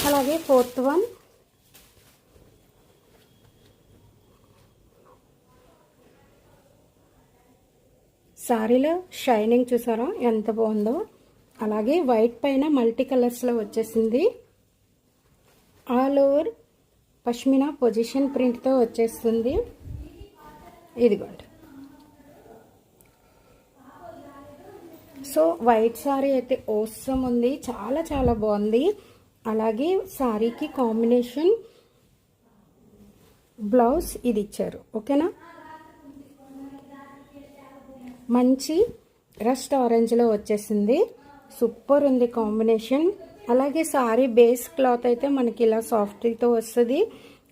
అలాగే fourth one శారీలో shining చూసారా ఎంత బాగుందో. అలాగే వైట్ పైన మల్టీ కలర్స్లో వచ్చేసింది. ఆల్ ఓవర్ పష్మినా పొజిషన్ ప్రింట్తో వచ్చేస్తుంది. ఇదిగోండి. సో వైట్ శారీ అయితే ఓసమ్ ఉంది, చాలా చాలా బాగుంది. అలాగే శారీకి కాంబినేషన్ బ్లౌజ్ ఇది ఇచ్చారు. ఓకేనా, మంచి రస్ట్ ఆరెంజ్లో వచ్చేసింది. సూపర్ ఉంది కాంబినేషన్. అలాగే శారీ బేస్ క్లాత్ అయితే మనకి ఇలా సాఫ్ట్తో వస్తుంది.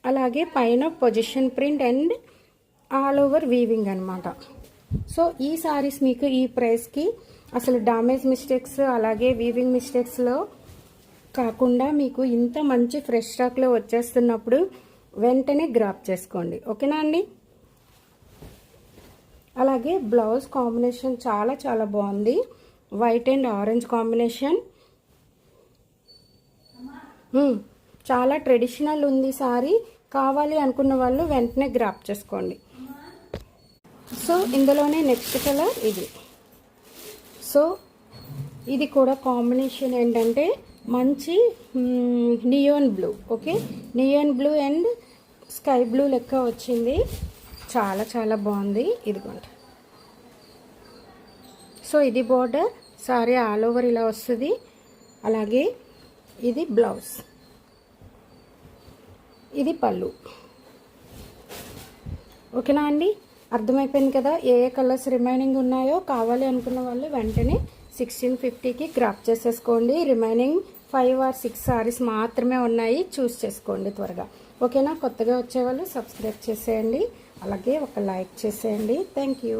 అలాగే పైన position print and all over weaving అనమాట. సో ఈ శారీస్ మీకు ఈ ప్రైస్కి అసలు డామేజ్ మిస్టేక్స్ అలాగే వీవింగ్ మిస్టేక్స్లో కాకుండా మీకు ఇంత మంచి ఫ్రెష్ స్టాక్లో వచ్చేస్తున్నప్పుడు వెంటనే గ్రాప్ చేసుకోండి. ఓకేనా అండి. అలాగే బ్లౌజ్ కాంబినేషన్ చాలా చాలా బాగుంది. వైట్ అండ్ ఆరెంజ్ కాంబినేషన్ చాలా ట్రెడిషనల్ ఉంది సారీ. కావాలి అనుకున్న వాళ్ళు వెంటనే గ్రాప్ చేసుకోండి. సో ఇందులోనే నెక్స్ట్ కలర్ ఇది. సో ఇది కూడా కాంబినేషన్ ఏంటంటే మంచి neon blue. Okay, neon blue and sky blue లెక్క వచ్చింది. చాలా చాలా బాగుంది. ఇదిగోండి. సో ఇది బోర్డర్, సారీ ఆల్ ఓవర్ ఇలా వస్తుంది. అలాగే ఇది బ్లౌజ్, ఇది పళ్ళు. ఓకేనా అండి, అర్థమైపోయింది కదా ఏ ఏ కలర్స్ రిమైనింగ్ ఉన్నాయో. కావాలి అనుకున్న వాళ్ళు వెంటనే 1650కి గ్రాప్ చేసేసుకోండి. రిమైనింగ్ 5 or 6 సారీస్ మాత్రమే ఉన్నాయి, చూస్ చేసుకోండి త్వరగా. ఓకేనా, కొత్తగా వచ్చేవాళ్ళు సబ్స్క్రైబ్ చేసేయండి, అలాగే ఒక లైక్ చేసేయండి. Thank you.